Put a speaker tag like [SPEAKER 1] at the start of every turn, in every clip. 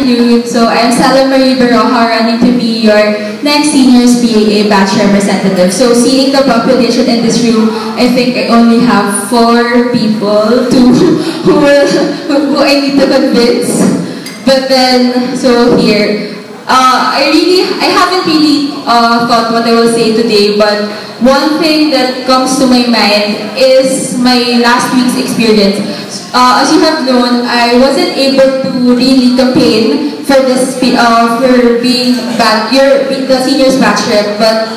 [SPEAKER 1] afternoon. So I'm Stella Marie Baroja, running to be your next Seniors PAA batch representative. So seeing the population in this room, I think I only have 4 people who I need to convince. But then, so here, I haven't really thought what I will say today, but one thing that comes to my mind is my last week's experience. As you have known, I wasn't able to really campaign for this for being the seniors batch rep, but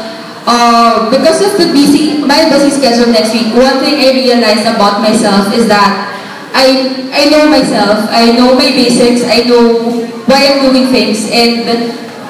[SPEAKER 1] because of my busy schedule next week, one thing I realized about myself is that I know myself, I know my basics, I know why I'm doing things, and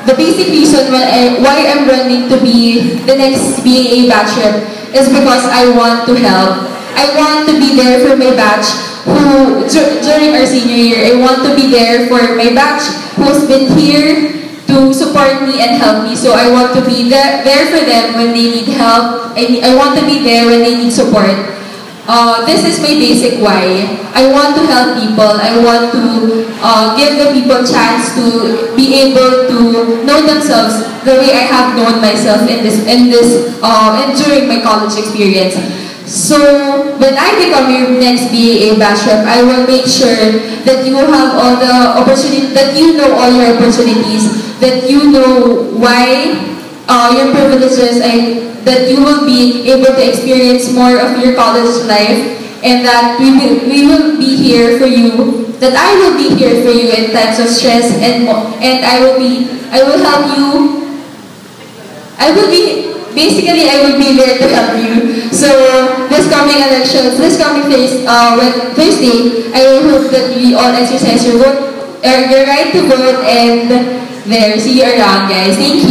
[SPEAKER 1] the basic reason why I'm running to be the next BAA batch rep is because I want to help. I want to be there for my batch who, during our senior year, I want to be there for my batch who's been here to support me and help me. So I want to be there for them when they need help. I want to be there when they need support. This is my basic why. I want to help people. I want to give the people a chance to be able to know themselves the way I have known myself and during my college experience. So when I become your next BAA batch rep, I will make sure that you have all the opportunities, that you know all your opportunities, that you know why your privileges, and that you will be able to experience more of your college life, and that we will be here for you, that I will be here for you in times of stress, and I will help you. I will be there to help you. So this coming Thursday, I hope that we all exercise your right to vote, and there, see you around, guys. Thank you.